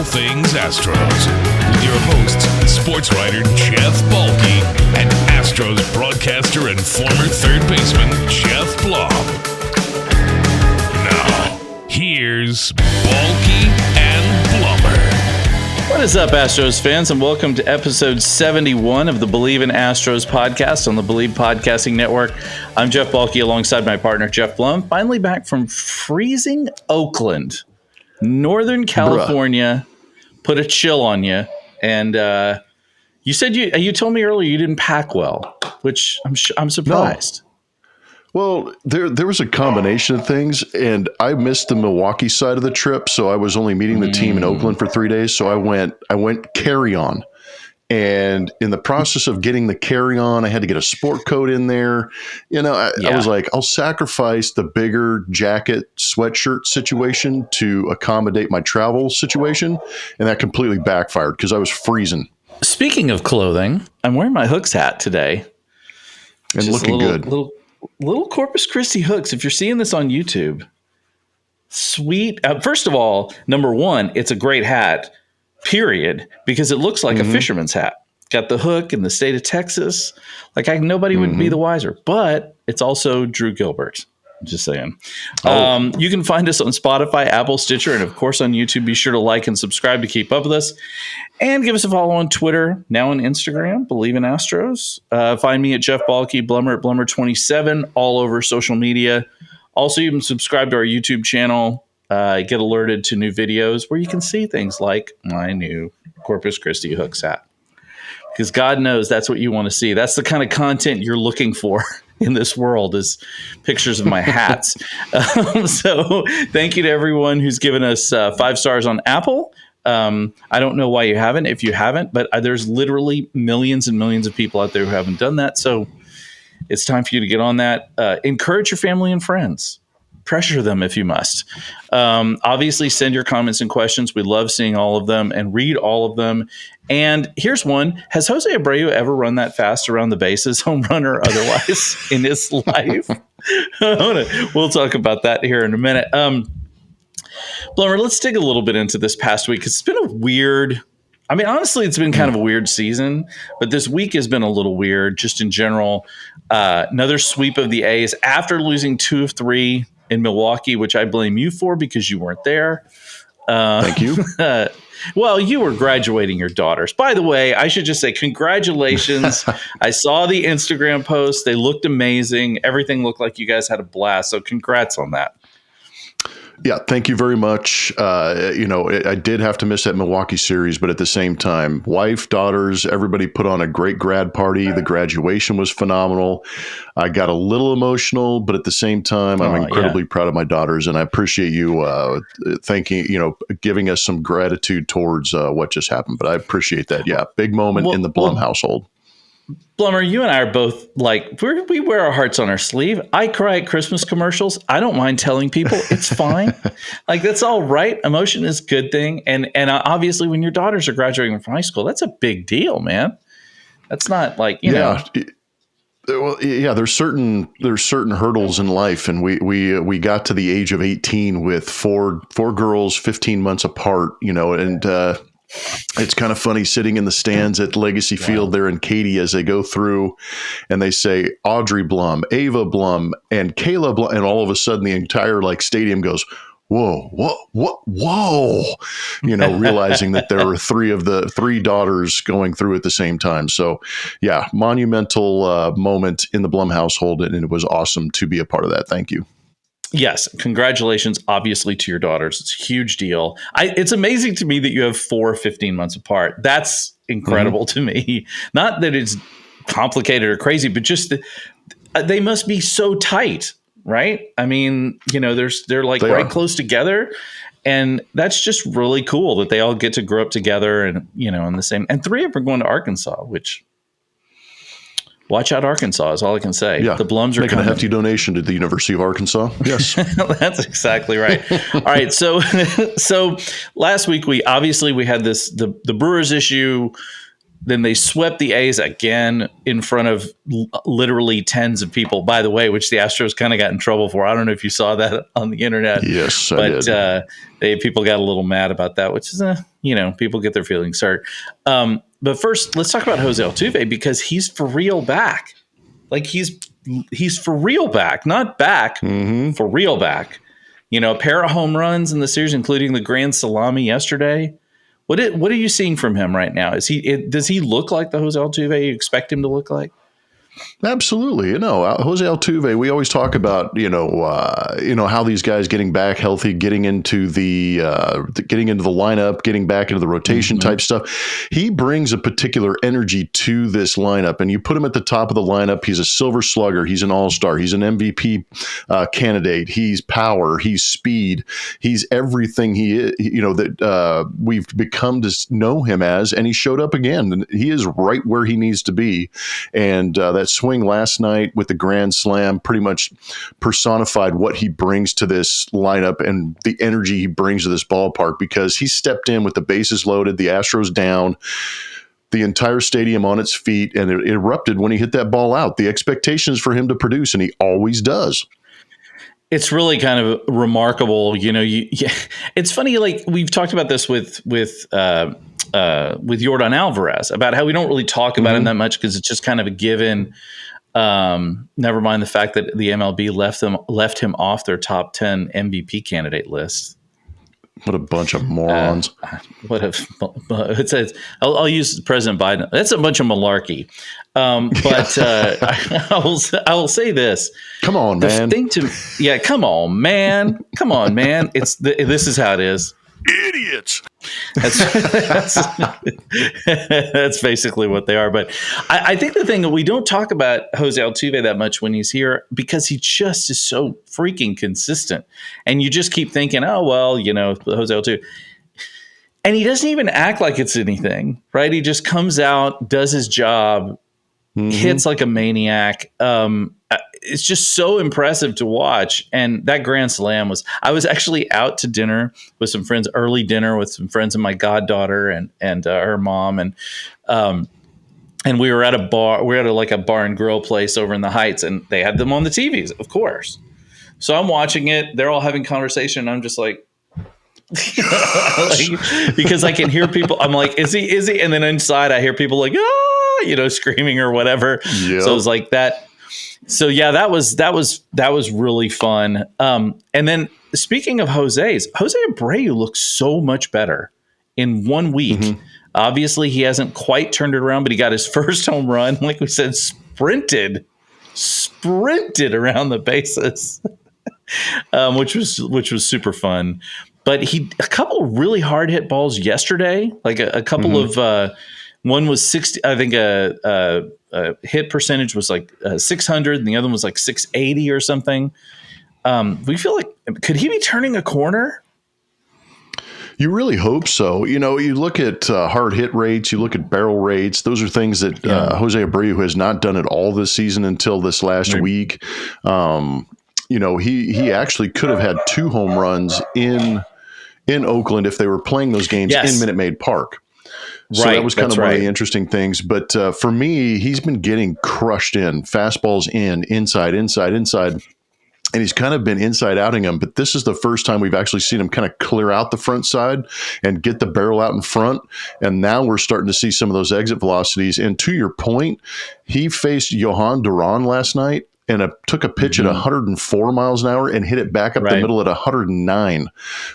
things Astros with your hosts, sports writer Geoff Balke and Astros broadcaster and former third baseman Geoff Blum. Now, here's Balke and Blummer. What is up, Astros fans, and welcome to episode 71 of the Believe in Astros podcast on the Believe Podcasting Network. I'm Geoff Balke alongside my partner Geoff Blum, finally back from freezing Oakland. Northern California put a chill on you, and you said you told me earlier you didn't pack well, which I'm surprised. No. Well, there was a combination of things, and I missed the Milwaukee side of the trip, so I was only meeting the team in Oakland for 3 days. So I went carry-on, and in the process of getting the carry-on, I had to get a sport coat in there. I was like, I'll sacrifice the bigger jacket, sweatshirt situation to accommodate my travel situation, and that completely backfired because I was freezing. Speaking of clothing, I'm wearing my Hooks hat today. And just looking good. Little Corpus Christi hooks. If you're seeing this on YouTube, sweet. First of all, number one, it's a great hat, period, because it looks like a fisherman's hat. Got the hook in the state of Texas. Nobody would be the wiser. But it's also Drew Gilbert. Just saying. You can find us on Spotify, Apple, Stitcher, and of course on YouTube. Be sure to like and subscribe to keep up with us. And give us a follow on Twitter, now on Instagram, Believe in Astros. Find me at Geoff Balke, Blummer at Blummer27, all over social media. Also, you can subscribe to our YouTube channel, get alerted to new videos where you can see things like my new Corpus Christi Hooks hat. Because God knows that's what you want to see. That's the kind of content you're looking for in this world, is pictures of my hats. So thank you to everyone who's given us 5 stars on Apple. I don't know why you haven't, if you haven't, but there's literally millions and millions of people out there who haven't done that. So it's time for you to get on that. Encourage your family and friends. Pressure them if you must. Obviously, send your comments and questions. We love seeing all of them and read all of them. And here's one. Has Jose Abreu ever run that fast around the bases, home run or otherwise, in his life? We'll talk about that here in a minute. Blummer, let's dig a little bit into this past week. It's been a weird, honestly, it's been kind of a weird season, but this week has been a little weird just in general. Another sweep of the A's after losing 2 of 3 in Milwaukee, which I blame you for because you weren't there. Thank you. Well, you were graduating your daughters. By the way, I should just say congratulations. I saw the Instagram post. They looked amazing. Everything looked like you guys had a blast. So congrats on that. Yeah, thank you very much. I did have to miss that Milwaukee series, but at the same time, wife, daughters, everybody put on a great grad party. The graduation was phenomenal. I got a little emotional, but at the same time, I'm incredibly proud of my daughters, and I appreciate you giving us some gratitude towards what just happened. But I appreciate that. Yeah, big moment in the Blum household. Blummer, you and I are both we wear our hearts on our sleeve. I cry at Christmas commercials. I don't mind telling people it's fine. That's all right. Emotion is a good thing. And obviously when your daughters are graduating from high school, that's a big deal, man. That's not know. Well, yeah, there's certain hurdles in life, and we got to the age of 18 with four girls, 15 months apart, and it's kind of funny sitting in the stands at Legacy Field there in Katy as they go through and they say Audrey Blum, Ava Blum, and Kayla Blum, and all of a sudden the entire stadium goes, whoa, realizing that there were 3 daughters going through at the same time. So yeah, monumental moment in the Blum household, and it was awesome to be a part of that. Thank you. Yes. Congratulations, obviously, to your daughters. It's a huge deal. It's amazing to me that you have 4 15 months apart. That's incredible to me. Not that it's complicated or crazy, but just they must be so tight, right? They're right close together. And that's just really cool that they all get to grow up together and, in the same. And 3 of them are going to Arkansas, which... Watch out, Arkansas is all I can say. Yeah, the Blums are making a hefty donation to the University of Arkansas. Yes, that's exactly right. All right, so last week we had the Brewers issue. Then they swept the A's again in front of literally tens of people, by the way, which the Astros kind of got in trouble for. I don't know if you saw that on the internet. Yes, I did. People got a little mad about that, which is, people get their feelings hurt. But first, let's talk about Jose Altuve, because he's for real back. Like he's for real back, not back, for real back. A pair of home runs in the series, including the grand salami yesterday. What are you seeing from him right now? Does he look like the Jose Altuve you expect him to look like? Absolutely. Jose Altuve, we always talk about, how these guys getting back healthy, getting into the lineup, getting back into the rotation type stuff. He brings a particular energy to this lineup, and you put him at the top of the lineup. He's a silver slugger. He's an all-star. He's an MVP candidate. He's power. He's speed. He's everything he is, that we've become to know him as, and he showed up again. And he is right where he needs to be. And that swing last night with the grand slam pretty much personified what he brings to this lineup and the energy he brings to this ballpark, because he stepped in with the bases loaded, the Astros down, the entire stadium on its feet, and it erupted when he hit that ball out. The expectation is for him to produce, and he always does. It's really kind of remarkable. It's funny. Like we've talked about this with Yordan Alvarez, about how we don't really talk about him that much because it's just kind of a given. Never mind the fact that the MLB left him off their top 10 MVP candidate list. What a bunch of morons! It says I'll use President Biden. That's a bunch of malarkey. But I will say this. Come on, man. Come on, man. Come on, man. This is how it is. Idiots. That's basically what they are. But I think the thing that we don't talk about Jose Altuve that much when he's here, because he just is so freaking consistent, and you just keep thinking, oh well, Jose Altuve, and he doesn't even act like it's anything, right? He just comes out, does his job, hits like a maniac. It's just so impressive to watch. And that grand slam I was actually out to dinner with some friends, early dinner with some friends of my goddaughter and her mom. And we were at a bar. We were at a bar and grill place over in the Heights, and they had them on the TVs, of course. So I'm watching it. They're all having conversation. And I'm just like, because I can hear people. I'm like, is he? And then inside I hear people like, screaming or whatever. Yep. So it was like that. So yeah, that was really fun. And then speaking of Jose Abreu looks so much better in 1 week. Obviously he hasn't quite turned it around, but he got his first home run, like we said, sprinted around the bases, which was super fun. But a couple of really hard hit balls yesterday, like a couple of one was 60. I think hit percentage was like 600, and the other one was like 680 or something. We feel like, could he be turning a corner? You really hope so. You look at hard hit rates, you look at barrel rates. Those are things that Jose Abreu has not done at all this season until this last week. He actually could have had 2 home runs in Oakland if they were playing those games in Minute Maid Park. So that was kind of one of the interesting things. But for me, he's been getting crushed in, fastballs inside. And he's kind of been inside outing them. But this is the first time we've actually seen him kind of clear out the front side and get the barrel out in front. And now we're starting to see some of those exit velocities. And to your point, he faced Johan Duran last night and took a pitch at 104 miles an hour and hit it back up the middle at 109.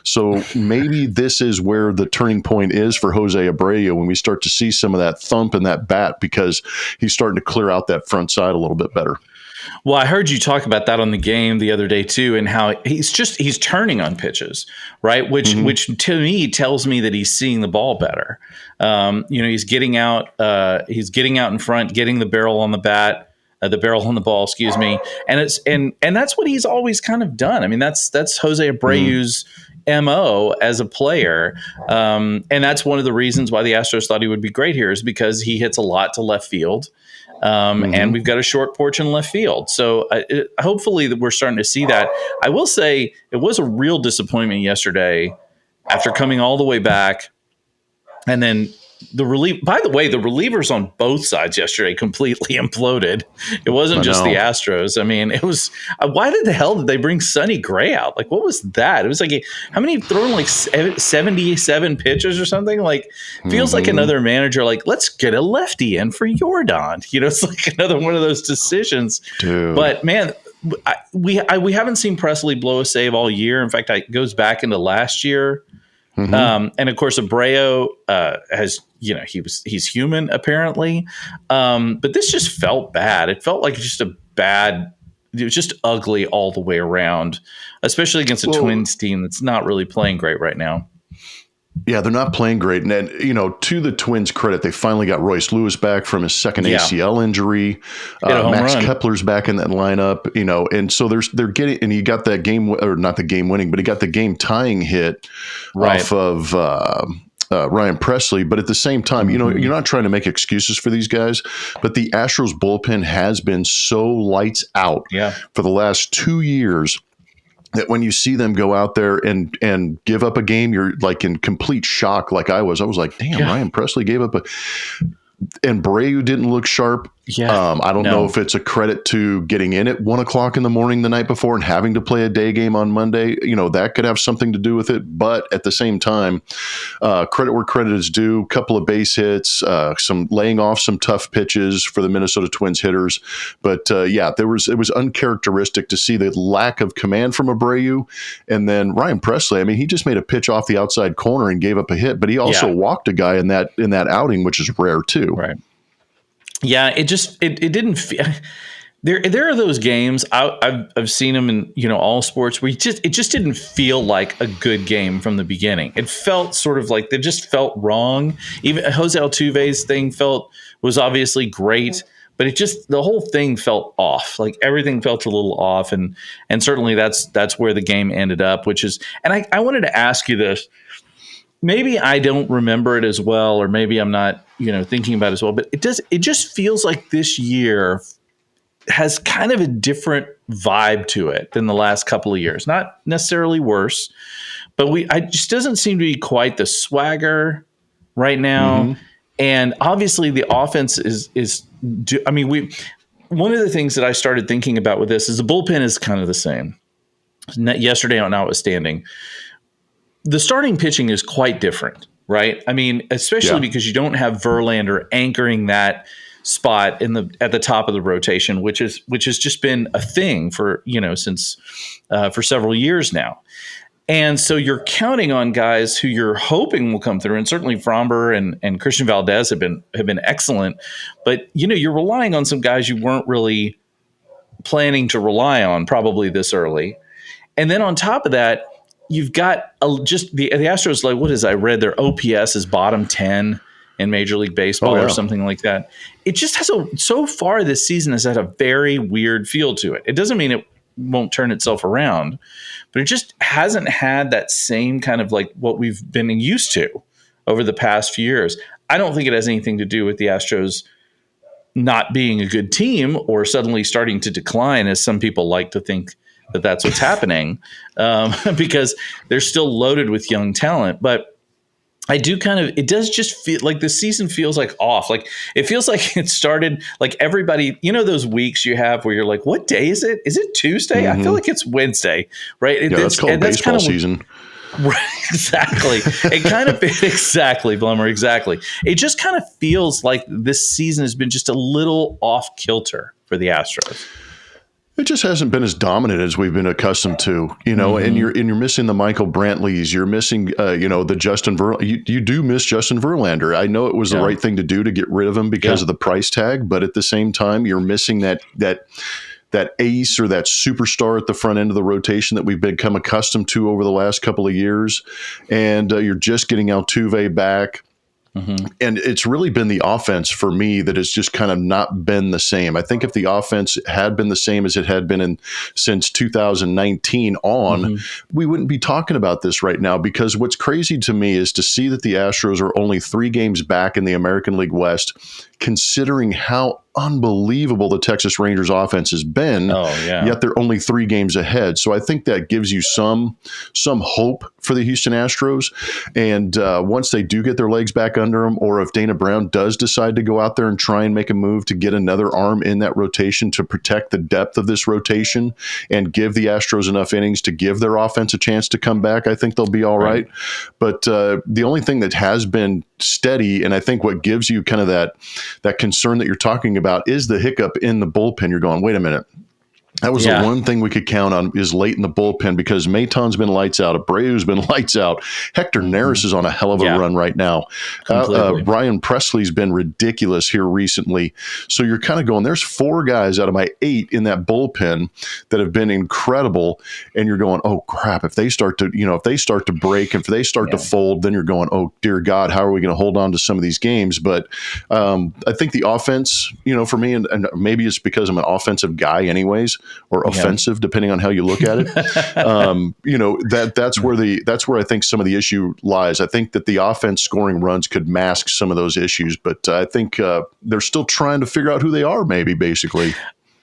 So maybe this is where the turning point is for Jose Abreu, when we start to see some of that thump in that bat, because he's starting to clear out that front side a little bit better. Well, I heard you talk about that on the game the other day too, and how he's turning on pitches, right? Which to me tells me that he's seeing the ball better. He's getting out in front, getting the barrel on the bat. The barrel on the ball, excuse me, and that's what he's always kind of done. I mean, that's Jose Abreu's MO as a player, and that's one of the reasons why the Astros thought he would be great here, is because he hits a lot to left field, and we've got a short porch in left field. So hopefully that we're starting to see that. I will say it was a real disappointment yesterday after coming all the way back, and then the relief. By the way, the relievers on both sides yesterday completely imploded. It wasn't just the Astros. I mean, it was. Why the hell did they bring Sonny Gray out? Like, what was that? It was like, how many thrown like 77 pitches or something? Like, feels like another manager. Like, let's get a lefty in for Jordan. You know, it's like another one of those decisions. Dude. But man. We haven't seen Presley blow a save all year. In fact, it goes back into last year. And of course, Abreu has, you know, he's human apparently. But this just felt bad. It felt like just it was just ugly all the way around, especially against a Twins team that's not really playing great right now. Yeah, they're not playing great. And then, you know, to the Twins' credit, they finally got Royce Lewis back from his second ACL injury. Max Kepler's back in that lineup, you know, and so they're getting, and he got that game, or not the game winning, but he got the game tying hit off of Ryan Presley. But at the same time, you know, you're not trying to make excuses for these guys, but the Astros bullpen has been so lights out for the last 2 years that when you see them go out there and give up a game, you're like in complete shock. Like I was like, damn, Ryan Presley gave up and Abreu didn't look sharp. I don't know if it's a credit to getting in at 1 o'clock in the morning the night before and having to play a day game on Monday. You know, that could have something to do with it. But at the same time, credit where credit is due. Couple of base hits, some laying off some tough pitches for the Minnesota Twins hitters. But it was uncharacteristic to see the lack of command from Abreu. And then Ryan Presley, I mean, he just made a pitch off the outside corner and gave up a hit, but he also walked a guy in that outing, which is rare too. Right. Yeah, it didn't feel. There are those games I've seen them in, you know, all sports where it just didn't feel like a good game from the beginning. It felt sort of like they just felt wrong. Even Jose Altuve's thing was obviously great, but the whole thing felt off. Like everything felt a little off, and certainly that's where the game ended up. Which is, and I wanted to ask you this. Maybe I don't remember it as well, or maybe I'm not, you know, thinking about it as well, but it just feels like this year has kind of a different vibe to it than the last couple of years. Not necessarily worse, but it just doesn't seem to be quite the swagger right now. And obviously the offense one of the things that I started thinking about with this is the bullpen is kind of the same. Yesterday notwithstanding, the starting pitching is quite different, right? I mean, especially because you don't have Verlander anchoring that spot at the top of the rotation, which has just been a thing for, you know, since for several years now. And so you're counting on guys who you're hoping will come through, and certainly Fromber and Christian Valdez have been excellent. But you know, you're relying on some guys you weren't really planning to rely on probably this early. And then on top of that, you've got just the Astros, like, what is, I read their OPS is bottom 10 in Major League Baseball or something like that. It just has so far this season has had a very weird feel to it. It doesn't mean it won't turn itself around, but it just hasn't had that same kind of like what we've been used to over the past few years. I don't think it has anything to do with the Astros not being a good team or suddenly starting to decline, as some people like to think that's what's happening, because they're still loaded with young talent. But it does just feel like the season feels like off. Like it feels like it started like everybody, you know, those weeks you have where you're like, what day is it? Is it Tuesday? I feel like it's Wednesday, right? That's called baseball season. Right, exactly. It kind of exactly, Blummer, exactly. It just kind of feels like this season has been just a little off kilter for the Astros. It just hasn't been as dominant as we've been accustomed to, you know, and you're missing the Michael Brantleys. You're missing, the Justin Verlander. You do miss Justin Verlander. I know it was the right thing to do to get rid of him because of the price tag, but at the same time, you're missing that ace or that superstar at the front end of the rotation that we've become accustomed to over the last couple of years. And you're just getting Altuve back. And it's really been the offense for me that has just kind of not been the same. I think if the offense had been the same as it had been since 2019 on, we wouldn't be talking about this right now, because what's crazy to me is to see that the Astros are only 3 games back in the American League West, considering how unbelievable the Texas Rangers offense has been. Oh, yeah. Yet they're only 3 games ahead. So I think that gives you some hope for the Houston Astros. And once they do get their legs back under them, or if Dana Brown does decide to go out there and try and make a move to get another arm in that rotation to protect the depth of this rotation and give the Astros enough innings to give their offense a chance to come back, I think they'll be all right. But the only thing that has been steady, and I think what gives you kind of that concern that you're talking about, is the hiccup in the bullpen. You're going, wait a minute. That was the one thing we could count on, is late in the bullpen, because Maton's been lights out. Abreu's been lights out. Hector Neris is on a hell of a run right now. Brian Presley's been ridiculous here recently. So you're kind of going, there's 4 guys out of my 8 in that bullpen that have been incredible. And you're going, oh crap, if they start to break, if they start to fold, then you're going, oh dear God, how are we going to hold on to some of these games? But I think the offense, for me, and maybe it's because I'm an offensive guy anyways, or offensive, depending on how you look at it. That's where I think some of the issue lies. I think that the offense scoring runs could mask some of those issues, but I think they're still trying to figure out who they are, basically.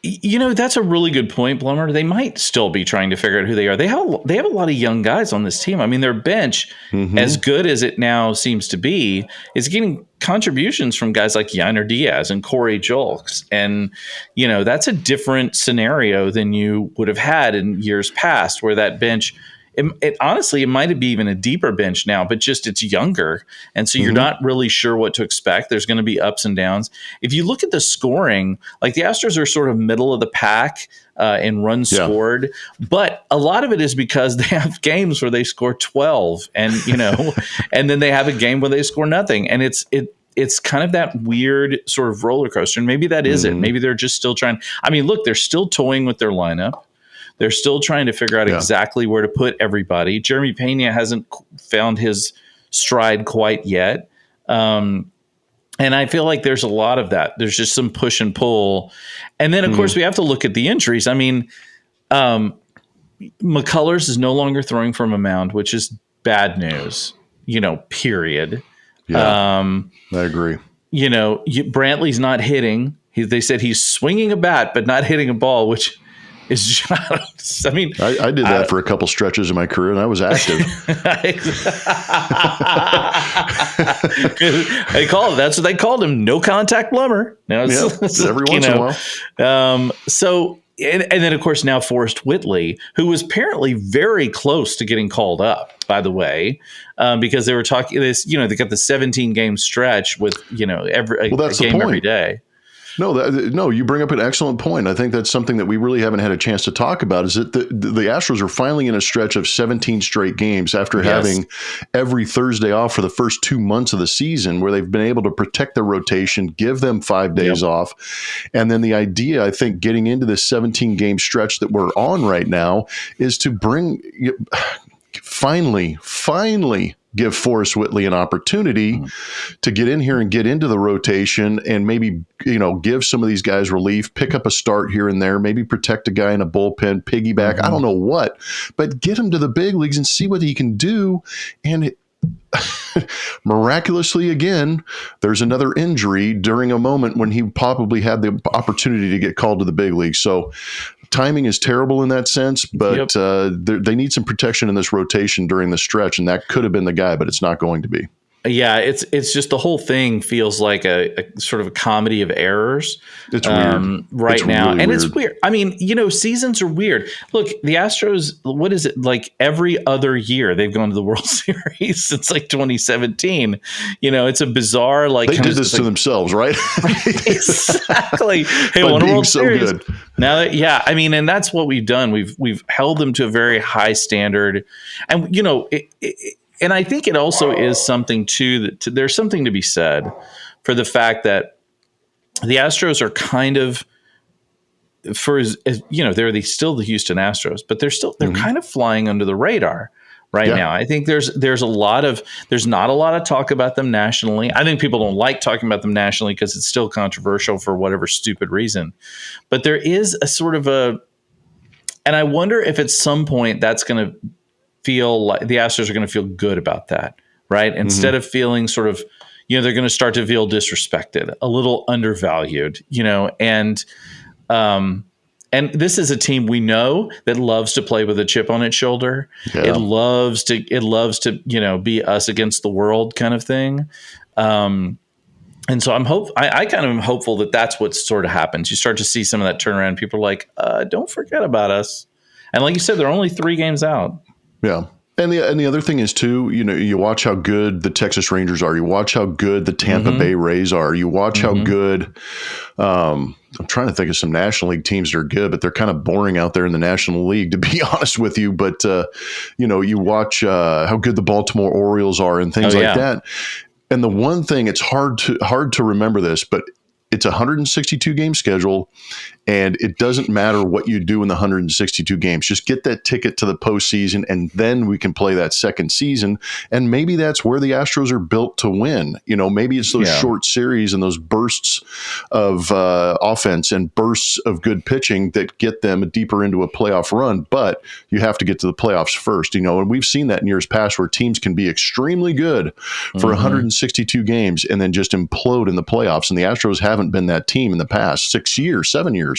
That's a really good point, Blummer. They might still be trying to figure out who they are. They have a lot of young guys on this team. I mean, their bench, as good as it now seems to be, is getting contributions from guys like Yainer Diaz and Corey Julks. And, that's a different scenario than you would have had in years past, where that bench, honestly, it might be even a deeper bench now, but just it's younger. And so you're not really sure what to expect. There's going to be ups and downs. If you look at the scoring, like the Astros are sort of middle of the pack in runs scored, but a lot of it is because they have games where they score 12 and, and then they have a game where they score nothing. And it's kind of that weird sort of roller coaster. And maybe that is it. Maybe they're just still trying. I mean, look, they're still toying with their lineup. They're still trying to figure out exactly where to put everybody. Jeremy Pena hasn't found his stride quite yet. And I feel like there's a lot of that. There's just some push and pull. And then, of course, we have to look at the injuries. I mean, McCullers is no longer throwing from a mound, which is bad news, period. Yeah, I agree. Brantley's not hitting. They said he's swinging a bat, but not hitting a ball, which – I mean, I did that for a couple stretches in my career, and I was active. That's what they called him, no contact Blummer. Now it's every once in a while. So, and then of course now Forrest Whitley, who was apparently very close to getting called up, by the way, because they were talking this. They got the 17 game stretch with every game every day. No, you bring up an excellent point. I think that's something that we really haven't had a chance to talk about, is that the Astros are finally in a stretch of 17 straight games after having every Thursday off for the first 2 months of the season, where they've been able to protect their rotation, give them 5 days off. And then the idea, I think, getting into this 17 game stretch that we're on right now, is to finally give Forrest Whitley an opportunity to get in here and get into the rotation, and maybe, give some of these guys relief, pick up a start here and there, maybe protect a guy in a bullpen, piggyback, I don't know what, but get him to the big leagues and see what he can do. And miraculously, again, there's another injury during a moment when he probably had the opportunity to get called to the big league. So timing is terrible in that sense, but they need some protection in this rotation during the stretch, and that could have been the guy, but it's not going to be. Yeah, it's just the whole thing feels like a sort of a comedy of errors. It's weird right now, really and weird. it's weird. I mean, seasons are weird. Look, the Astros. What is it like? Every other year they've gone to the World Series since like 2017. It's a bizarre they did this to themselves, right? Exactly. Hey, won a World so Series. Good. Now that, I mean, and that's what we've done. We've held them to a very high standard, and and I think it also is something too that there's something to be said for the fact that the Astros are kind of, they're still the Houston Astros, but they're kind of flying under the radar right now. I think there's not a lot of talk about them nationally. I think people don't like talking about them nationally because it's still controversial for whatever stupid reason. But there is a sort of and I wonder if at some point that's going to feel like the Astros are going to feel good about that, right? Instead of feeling sort of, they're going to start to feel disrespected, a little undervalued, and this is a team we know that loves to play with a chip on its shoulder. Yeah. It loves to, be us against the world kind of thing. And so I kind of am hopeful that that's what sort of happens. You start to see some of that turnaround. People are like, don't forget about us. And like you said, they're only 3 games out. Yeah. And the other thing is too, you watch how good the Texas Rangers are. You watch how good the Tampa Bay Rays are. You watch how good. I'm trying to think of some National League teams that are good, but they're kind of boring out there in the National League, to be honest with you. But you watch how good the Baltimore Orioles are and things like that. And the one thing, it's hard to remember this, but it's a 162 game schedule, and it doesn't matter what you do in the 162 games. Just get that ticket to the postseason, and then we can play that second season. And maybe that's where the Astros are built to win. Maybe it's those short series and those bursts of offense and bursts of good pitching that get them deeper into a playoff run. But you have to get to the playoffs first. And we've seen that in years past where teams can be extremely good for 162 games and then just implode in the playoffs. And the Astros haven't been that team in the past 6 years, 7 years.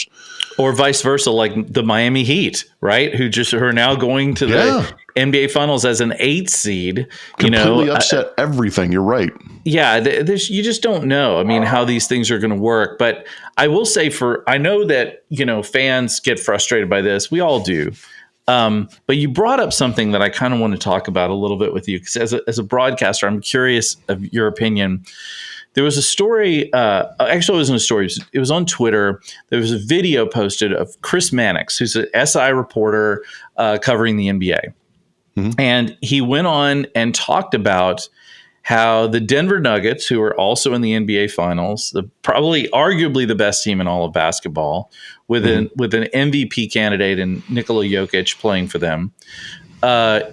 Or vice versa, like the Miami Heat, right? Who are now going to the NBA Finals as an 8 seed. Completely upset everything. You're right. Yeah, you just don't know. I mean, how these things are going to work. But I will say, I know that fans get frustrated by this. We all do. But you brought up something that I kind of want to talk about a little bit with you, because as a broadcaster, I'm curious of your opinion. There was a story, actually it wasn't a story, it was on Twitter. There was a video posted of Chris Mannix, who's an SI reporter covering the NBA. And he went on and talked about how the Denver Nuggets, who are also in the NBA Finals, arguably the best team in all of basketball, with an MVP candidate in Nikola Jokic playing for them,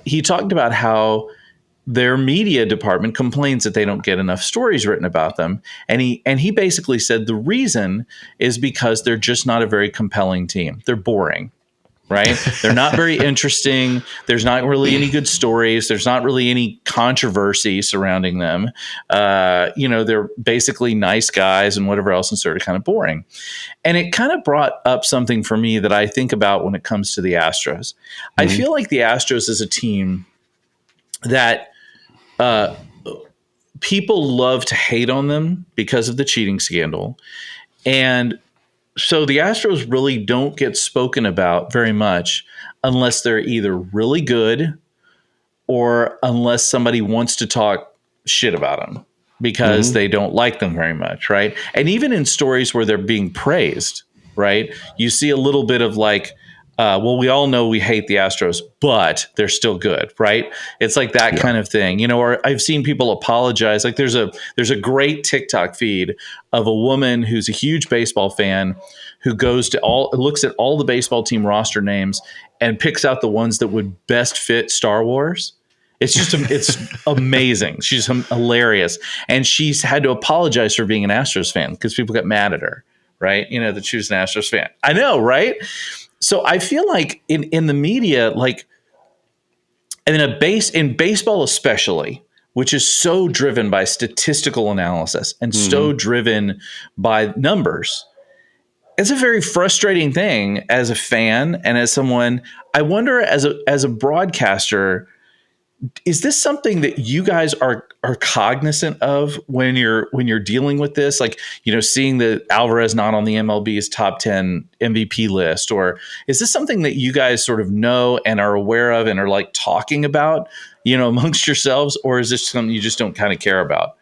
he talked about how their media department complains that they don't get enough stories written about them. And he basically said the reason is because they're just not a very compelling team. They're boring, right? They're not very interesting. There's not really any good stories. There's not really any controversy surrounding them. They're basically nice guys and whatever else, and sort of kind of boring. And it kind of brought up something for me that I think about when it comes to the Astros. I feel like the Astros is a team that people love to hate on them because of the cheating scandal. And so the Astros really don't get spoken about very much unless they're either really good or unless somebody wants to talk shit about them because they don't like them very much, right? And even in stories where they're being praised, right, you see a little bit of like, we all know we hate the Astros, but they're still good, right? It's like that kind of thing, or I've seen people apologize. Like there's a great TikTok feed of a woman who's a huge baseball fan who looks at all the baseball team roster names and picks out the ones that would best fit Star Wars. It's just, it's amazing. She's hilarious. And she's had to apologize for being an Astros fan because people get mad at her, right? That she was an Astros fan. I know, right? So I feel like in the media, like, and in baseball especially, which is so driven by statistical analysis and so driven by numbers, it's a very frustrating thing as a fan and as someone. I wonder, as a broadcaster, is this something that you guys are cognizant of when you're dealing with this? Like, seeing that Alvarez not on the MLB's top 10 MVP list, or is this something that you guys sort of know and are aware of and are like talking about, amongst yourselves, or is this something you just don't kind of care about?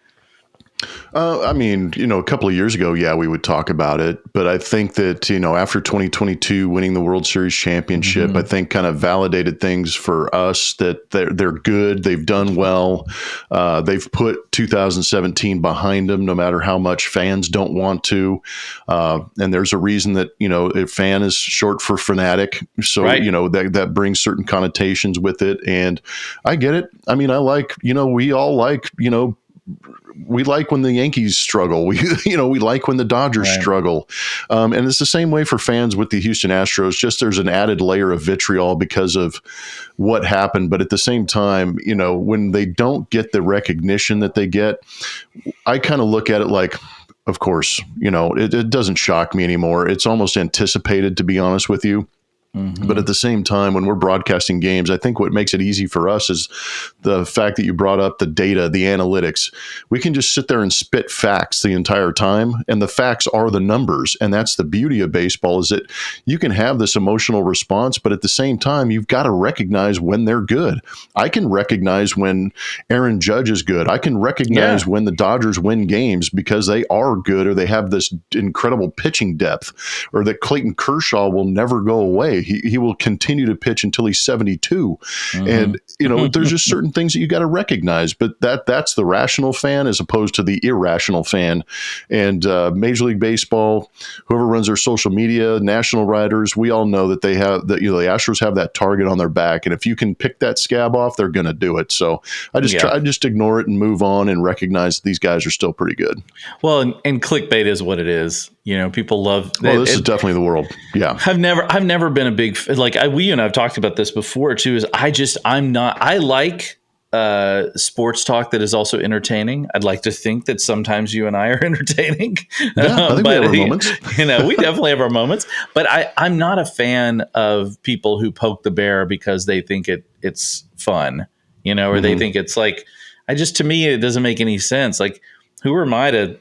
A couple of years ago, we would talk about it, but I think that, after 2022 winning the World Series championship, I think kind of validated things for us that they're good. They've done well. They've put 2017 behind them, no matter how much fans don't want to. And there's a reason that, a fan is short for fanatic. So, right. That brings certain connotations with it. And I get it. I mean, I like, we all like, we like when the Yankees struggle. We like when the Dodgers struggle. And it's the same way for fans with the Houston Astros. Just there's an added layer of vitriol because of what happened. But at the same time, when they don't get the recognition that they get, I kind of look at it like, of course, it doesn't shock me anymore. It's almost anticipated, to be honest with you. Mm-hmm. But at the same time, when we're broadcasting games, I think what makes it easy for us is the fact that you brought up the data, the analytics. We can just sit there and spit facts the entire time, and the facts are the numbers. And that's the beauty of baseball, is that you can have this emotional response, but at the same time, you've got to recognize when they're good. I can recognize when Aaron Judge is good. I can recognize when the Dodgers win games because they are good, or they have this incredible pitching depth, or that Clayton Kershaw will never go away. He will continue to pitch until he's 72. Mm-hmm. And, there's just certain things that you got to recognize, but that's the rational fan as opposed to the irrational fan. And Major League Baseball, whoever runs their social media, national writers, we all know that they have the Astros have that target on their back. And if you can pick that scab off, they're going to do it. So I just ignore it and move on and recognize that these guys are still pretty good. Well, and clickbait is what it is. People love. This is definitely the world. Yeah. I've never been a big, we and I've talked about this before too, I like sports talk that is also entertaining. I'd like to think that sometimes you and I are entertaining. Yeah, I think we have our moments. We definitely have our moments, but I'm not a fan of people who poke the bear because they think it's fun, or they think it's like, to me, it doesn't make any sense. Like, who am I to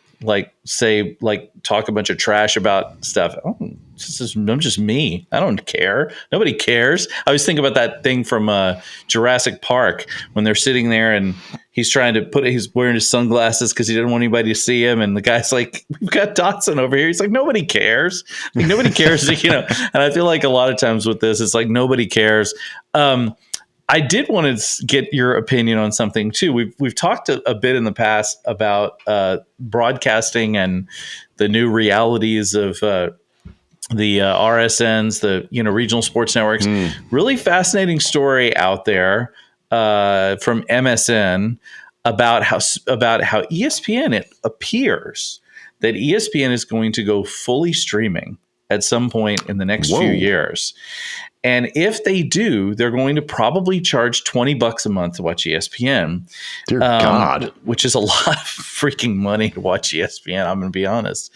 talk a bunch of trash about stuff? I'm just me. I don't care. Nobody cares. I always think about that thing from Jurassic Park when they're sitting there and he's wearing his sunglasses because he didn't want anybody to see him. And the guy's like, we've got Dotson over here. He's like, nobody cares. Nobody cares. And I feel like a lot of times with this, it's like, nobody cares. I did want to get your opinion on something too. We've talked a bit in the past about broadcasting and the new realities of the RSNs, the regional sports networks. Really fascinating story out there from MSN about how ESPN. It appears that ESPN is going to go fully streaming at some point in the next few years. And if they do, they're going to probably charge $20 a month to watch ESPN. Dear God. Which is a lot of freaking money to watch ESPN, I'm going to be honest.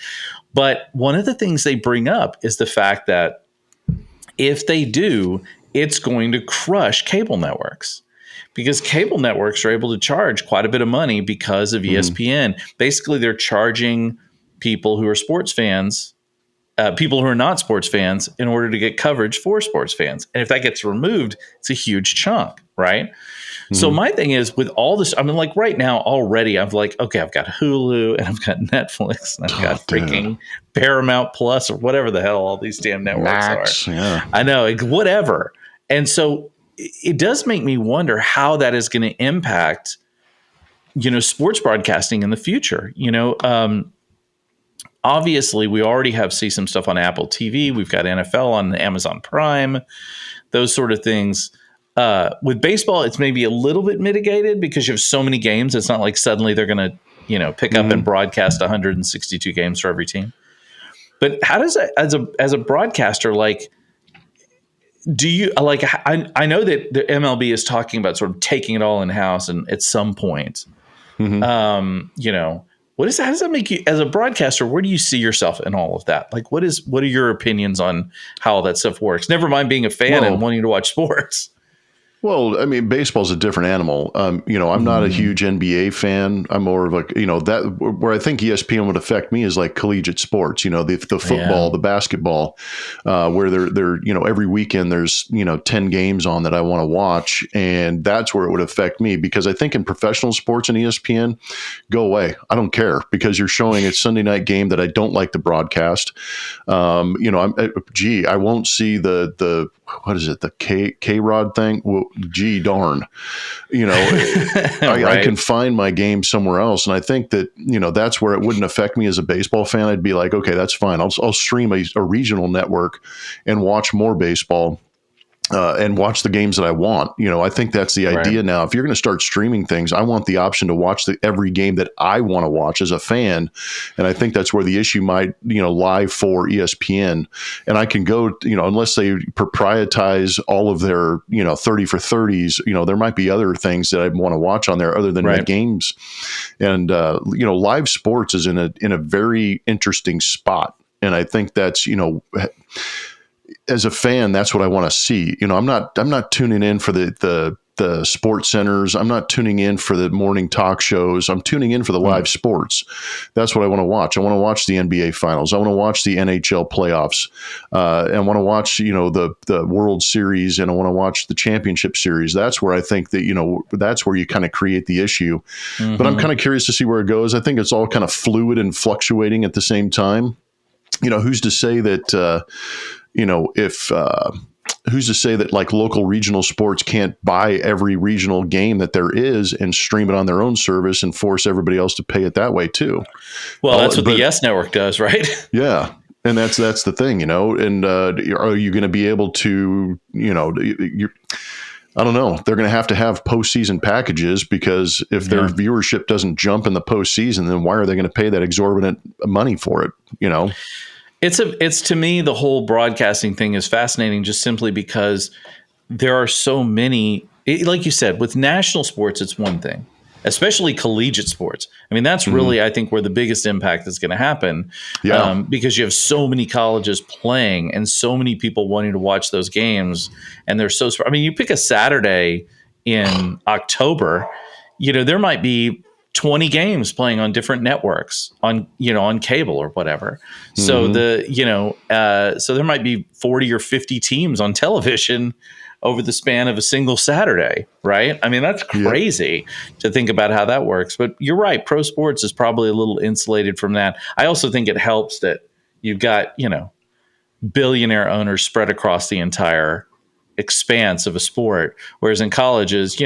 But one of the things they bring up is the fact that if they do, it's going to crush cable networks. Because cable networks are able to charge quite a bit of money because of ESPN. Basically, they're charging people who are sports fans, people who are not sports fans, in order to get coverage for sports fans. And if that gets removed, it's a huge chunk, right? So my thing is, with all this, like right now already, I'm like, okay, I've got Hulu and I've got Netflix and I've got freaking Paramount Plus or whatever the hell all these damn networks are. Yeah. I know, whatever. And so it does make me wonder how that is going to impact, sports broadcasting in the future. Obviously, we already see some stuff on Apple TV. We've got NFL on Amazon Prime, those sort of things. With baseball, it's maybe a little bit mitigated because you have so many games. It's not like suddenly they're going to, pick up and broadcast 162 games for every team. But how does that, as a broadcaster, do you I know that the MLB is talking about sort of taking it all in house, and at some point, how does that make you as a broadcaster? Where do you see yourself in all of that? What are your opinions on how all that stuff works? Never mind being a fan and wanting to watch sports. Well, I mean, baseball's a different animal. I'm not a huge NBA fan. I'm more of that where I think ESPN would affect me is like collegiate sports, the football, the basketball, where they're every weekend there's, 10 games on that I want to watch. And that's where it would affect me, because I think in professional sports and ESPN, go away. I don't care, because you're showing a Sunday night game that I don't like to broadcast. I won't see the what is it? The K-Rod thing? Well, gee darn. I can find my game somewhere else. And I think that, that's where it wouldn't affect me as a baseball fan. I'd be like, okay, that's fine. I'll stream a regional network and watch more baseball. and watch the games that I want. I think that's the idea now. If you're going to start streaming things, I want the option to watch every game that I want to watch as a fan. And I think that's where the issue might, lie for ESPN. And I can go, unless they proprietize all of their, 30 for 30s, there might be other things that I want to watch on there other than the games. And, live sports is in a very interesting spot. And I think that's, as a fan, that's what I want to see. I'm not tuning in for the sports centers. I'm not tuning in for the morning talk shows. I'm tuning in for the live sports. That's what I want to watch. I want to watch the NBA finals. I want to watch the NHL playoffs. And I want to watch, the World Series, and I want to watch the championship series. That's where I think that, that's where you kind of create the issue. But I'm kind of curious to see where it goes. I think it's all kind of fluid and fluctuating at the same time. Who's to say that, who's to say that like local regional sports can't buy every regional game that there is and stream it on their own service and force everybody else to pay it that way too? Well, that's what the Yes Network does, right? Yeah. And that's the thing, and are you going to be able to, I don't know. They're going to have postseason packages, because if their viewership doesn't jump in the postseason, then why are they going to pay that exorbitant money for it? It's to me, the whole broadcasting thing is fascinating just simply because there are so many, like you said, with national sports, it's one thing, especially collegiate sports. I mean, that's really, I think, where the biggest impact is going to happen, because you have so many colleges playing and so many people wanting to watch those games. And they're so, I mean, you pick a Saturday in October, there might be 20 games playing on different networks on cable or whatever. So so there might be 40 or 50 teams on television over the span of a single Saturday, right? I mean, that's crazy to think about how that works. But you're right. Pro sports is probably a little insulated from that. I also think it helps that you've got, billionaire owners spread across the entire expanse of a sport. Whereas in colleges,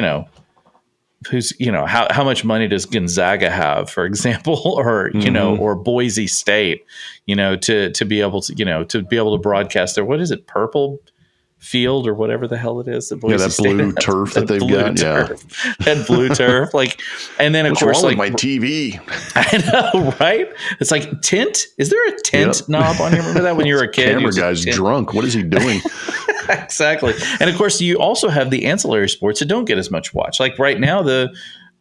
who's, how much money does Gonzaga have, for example, or, or Boise State, to be able to broadcast their, what is it? Purple field or whatever the hell it is. That blue turf that they've got. That blue turf. And then of course, my TV. I know, right? It's like tint. Is there a tint knob on here? Remember that when you were a kid? Camera guy's drunk. What is he doing? Exactly. And of course, you also have the ancillary sports that don't get as much watch. Like right now, the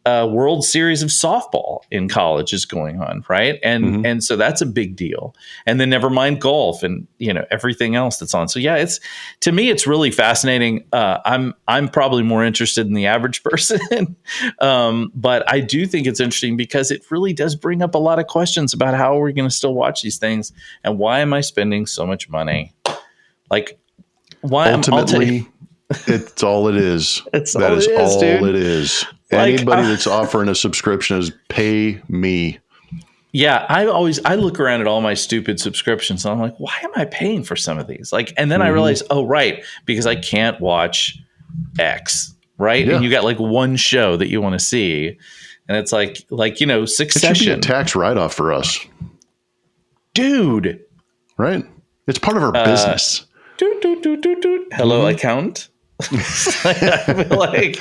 World Series of softball in college is going on, right? And so that's a big deal. And then never mind golf and everything else that's on. So yeah, to me it's really fascinating. I'm probably more interested in the average person, but I do think it's interesting because it really does bring up a lot of questions about how we're going to still watch these things and why am I spending so much money? Like, why? Ultimately, it's all it is. That is all it is. Anybody that's offering a subscription is pay me. Yeah, I look around at all my stupid subscriptions and I'm like, why am I paying for some of these? And then I realize, oh, right, because I can't watch X, right? Yeah. And you got one show that you want to see, and it's like Succession. It should be a tax write-off for us, dude. Right? It's part of our business. Hello, accountant. I feel like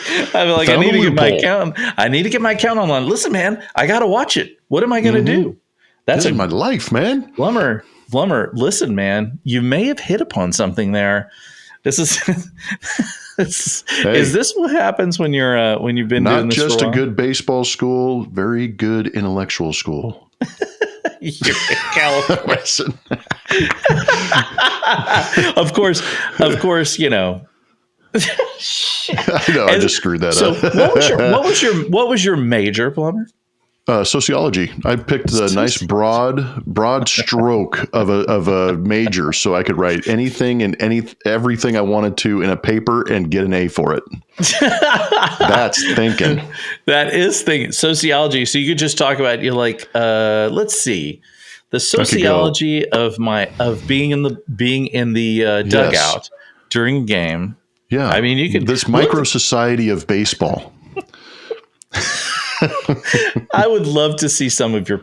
I need to get my account. I need to get my account online. Listen, man, I gotta watch it. What am I gonna do? This is my life, man. Blummer. Listen, man, you may have hit upon something there. This is. Is this what happens when you've been doing this? Not just for a good baseball school, very good intellectual school. You're in California. Of course, I know. I just screwed that up. What was your major, Plumber? Sociology. I picked a nice broad stroke of a major, so I could write anything and everything I wanted to in a paper and get an A for it. That's thinking. That is thinking. Sociology. So you could just talk about let's see, the sociology of being in the dugout during a game. Yeah, I mean, you could this micro society of baseball. I would love to see some of your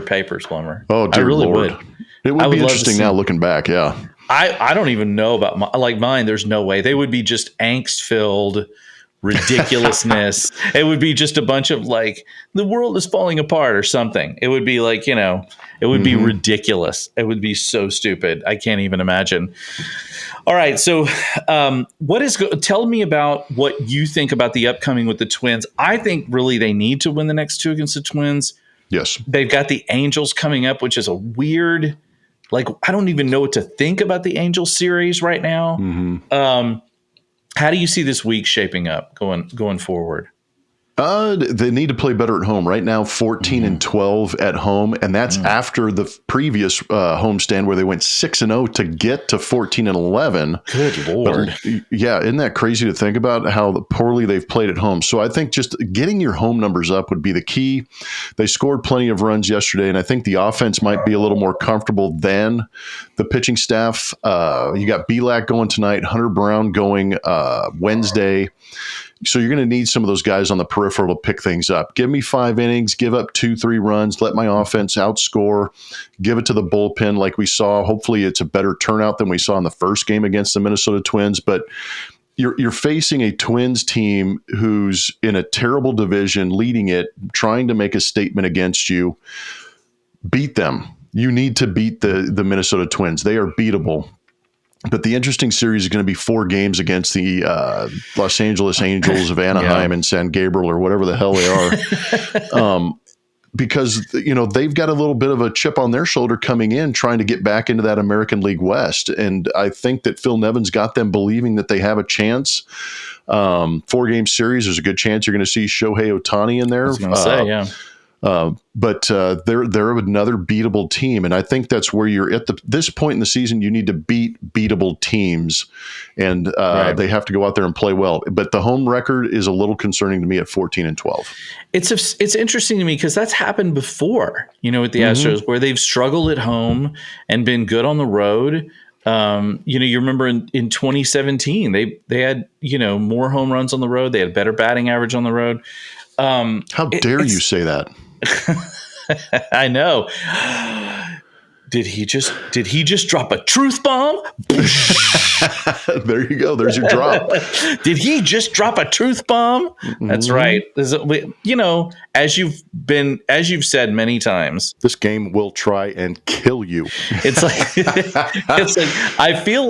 papers, Plumber. Oh, dear I really Lord. would. It would be interesting now looking back. Yeah. I don't even know about mine. There's no way. They would be just angst filled ridiculousness. It would be just a bunch of like, the world is falling apart or something. It would be like, it would be ridiculous. It would be so stupid. I can't even imagine. All right. So tell me about what you think about the upcoming with the Twins. I think really they need to win the next 2 against the Twins. Yes. They've got the Angels coming up, which is a weird, like, I don't even know what to think about the Angels series right now. How do you see this week shaping up going forward? They need to play better at home. Right now, 14-12 at home, and that's after the previous homestand where they went 6-0 to get to 14-11. Good Lord! But, yeah, isn't that crazy to think about how poorly they've played at home? So I think just getting your home numbers up would be the key. They scored plenty of runs yesterday, and I think the offense might be a little more comfortable than the pitching staff. You got Belak going tonight, Hunter Brown going Wednesday. So you're going to need some of those guys on the peripheral to pick things up. Give me 5 innings, give up 2-3 runs, let my offense outscore, give it to the bullpen like we saw. Hopefully it's a better turnout than we saw in the first game against the Minnesota Twins. But you're facing a Twins team who's in a terrible division, leading it, trying to make a statement against you. Beat them. You need to beat the Minnesota Twins. They are beatable. But the interesting series is going to be 4 games against the Los Angeles Angels of Anaheim and San Gabriel or whatever the hell they are. Because, they've got a little bit of a chip on their shoulder coming in, trying to get back into that American League West. And I think that Phil Nevin's got them believing that they have a chance. 4-game series, there's a good chance you're going to see Shohei Ohtani in there. I was going to say, yeah. But they're another beatable team, and I think that's where you're at this point in the season. You need to beat beatable teams, and they have to go out there and play well. But the home record is a little concerning to me at 14-12. It's interesting to me because that's happened before, with the Astros, where they've struggled at home and been good on the road. You remember in 2017 they had more home runs on the road. They had better batting average on the road. How dare you say that? I know. Did he just drop a truth bomb? There you go. There's your drop. Did he just drop a truth bomb? That's right. As you've said many times, this game will try and kill you. It's like I feel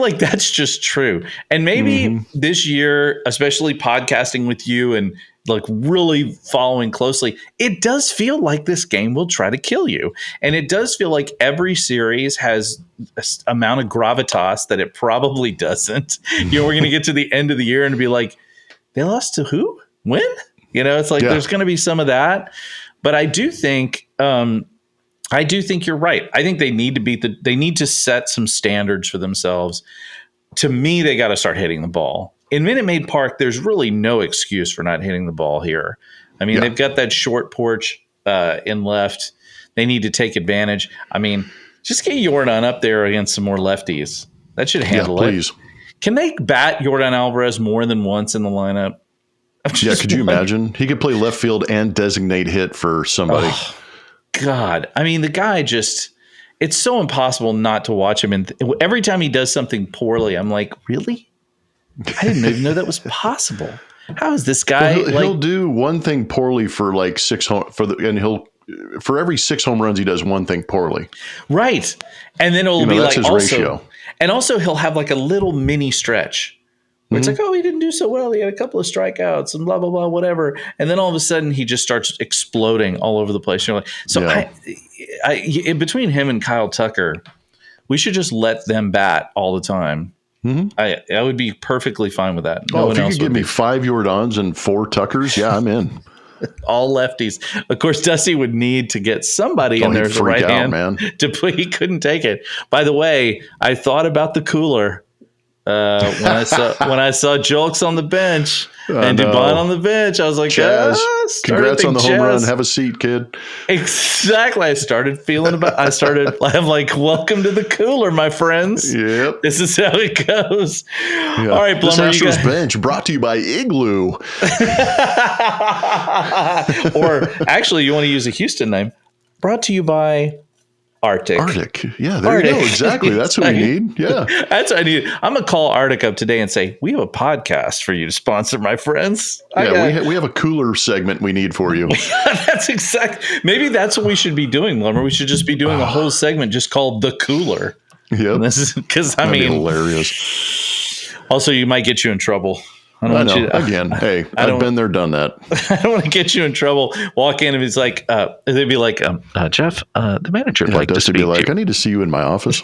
like that's just true. And maybe this year, especially podcasting with you and like really following closely, it does feel like this game will try to kill you. And it does feel like every series has an amount of gravitas that it probably doesn't. We're going to get to the end of the year and be like, they lost to who? When? It's like there's going to be some of that. But I do think you're right. I think they need to they need to set some standards for themselves. To me, they got to start hitting the ball. In Minute Maid Park, there's really no excuse for not hitting the ball here. I mean, they've got that short porch in left. They need to take advantage. I mean, just get Yordan up there against some more lefties. That should handle it. Please. Can they bat Yordan Alvarez more than once in the lineup? Could you imagine? He could play left field and designate hit for somebody. Oh, God. I mean, the guy it's so impossible not to watch him. And every time he does something poorly, I'm like, really? I didn't even know that was possible. How is this guy? Well, he'll do one thing poorly for like 6 home for every 6 home runs he does one thing poorly. Right. And then it'll be like his ratio. And also he'll have like a little mini stretch where it's like, oh, he didn't do so well. He had a couple of strikeouts and blah, blah, blah, whatever. And then all of a sudden he just starts exploding all over the place. You're like, so in between him and Kyle Tucker, we should just let them bat all the time. I would be perfectly fine with that. If you could give me 5 Yordans and 4 Tuckers, I'm in. All lefties. Of course, Dusty would need to get somebody in there with the right hand to play. He couldn't take it. By the way, I thought about the cooler when I saw Jolks on the bench and Dubon on the bench. I was like, Chaz, congrats on the home run. Have a seat, kid. Exactly. I'm like, welcome to the cooler, my friends. Yep. This is how it goes. Yeah. All right, Blummer. This Astros bench brought to you by Igloo. Or actually, you want to use a Houston name. Brought to you by Arctic. Yeah, there you go. Exactly. That's what we need. Yeah. That's what I need. I'm going to call Arctic up today and say, we have a podcast for you to sponsor, my friends. Yeah, we have a cooler segment we need for you. That's maybe that's what we should be doing, Lumber. We should just be doing a whole segment just called The Cooler. Yep. This is because, That'd be hilarious. Also, you might get you in trouble. I know. Again, hey, I've been there, done that. I don't want to get you in trouble. Walk in and it's like, they'd be like, Geoff, the manager would like to speak be like, to you. I need to see you in my office.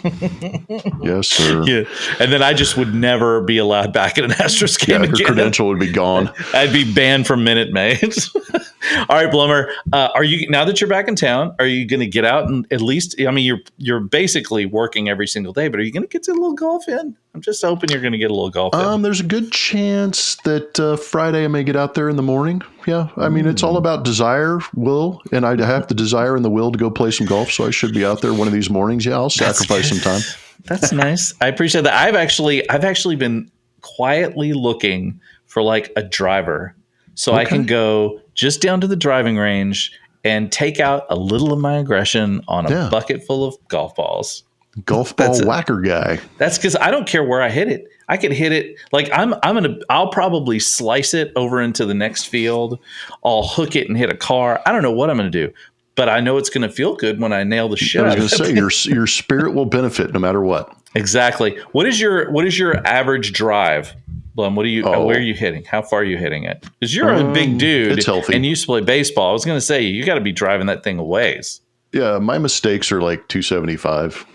Yes, sir. Yeah. And then I just would never be allowed back at an Astros game again. Your credential would be gone. I'd be banned from Minute Maids. All right, Blummer, are you, now that you're back in town, are you going to get out and at least, I mean, you're basically working every single day, but are you going to get to a little golf in? I'm just hoping you're going to get a little golf in. There's a good chance that Friday I may get out there in the morning. Yeah. I mean, it's all about desire, will, and I have the desire and the will to go play some golf. So I should be out there one of these mornings. Yeah. I'll sacrifice some time. That's nice. I appreciate that. I've actually been quietly looking for like a driver so I can go just down to the driving range and take out a little of my aggression on a bucket full of golf balls. Golf ball whacker guy. That's because I don't care where I hit it. I could hit it like I'll probably slice it over into the next field. I'll hook it and hit a car. I don't know what I'm going to do, but I know it's going to feel good when I nail the shit. I was going to say your spirit will benefit no matter what. Exactly. What is your average drive, Blum? Where are you hitting? How far are you hitting it? Because you're a big dude it's healthy. And you used to play baseball. I was going to say you got to be driving that thing a ways. Yeah, my mistakes are like 275.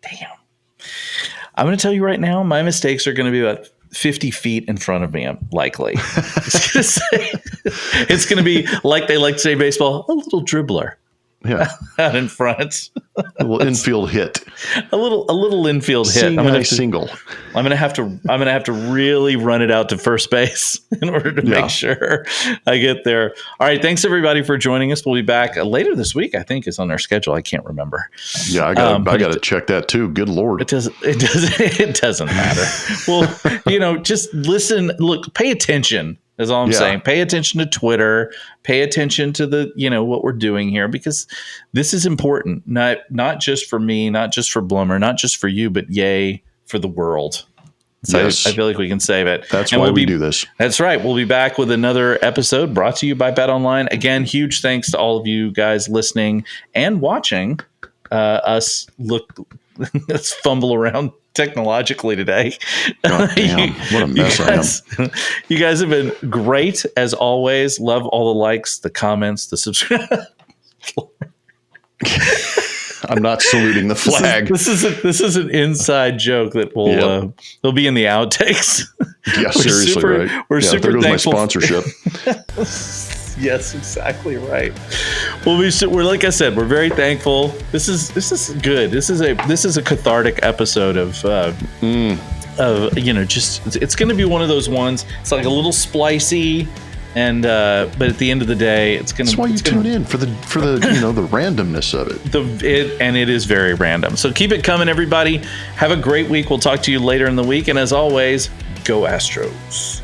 Damn. I'm going to tell you right now, my mistakes are going to be about 50 feet in front of me, likely. It's going to be like they like to say in baseball, a little dribbler. Yeah. Out in front. A little infield hit. A little infield hit. I'm going to single. I'm going to have to really run it out to first base in order to make sure I get there. All right. Thanks everybody for joining us. We'll be back later this week, I think is on our schedule. I can't remember. Yeah. I got to check that too. Good Lord. It doesn't matter. Well, just listen, look, pay attention. That's all I'm saying. Pay attention to Twitter. Pay attention to the, what we're doing here, because this is important. Not just for me, not just for Blummer, not just for you, but yay for the world. So yes. I feel like we can save it. That's why we do this. That's right. We'll be back with another episode brought to you by Bet Online. Again, huge thanks to all of you guys listening and watching us let's fumble around technologically today. God damn, what a mess I am. You guys have been great as always. Love all the likes, the comments, the subscribe. I'm not saluting the flag. This is an inside joke that will be in the outtakes. Yeah, seriously, right? We're super there goes thankful. My sponsorship. Yes, exactly right. Well, we're like I said, we're very thankful. This is good. This is a cathartic episode of just it's going to be one of those ones. It's like a little splicey, and but at the end of the day, it's going to. That's why you tune in for the the randomness of it. And it is very random. So keep it coming, everybody. Have a great week. We'll talk to you later in the week, and as always, go Astros.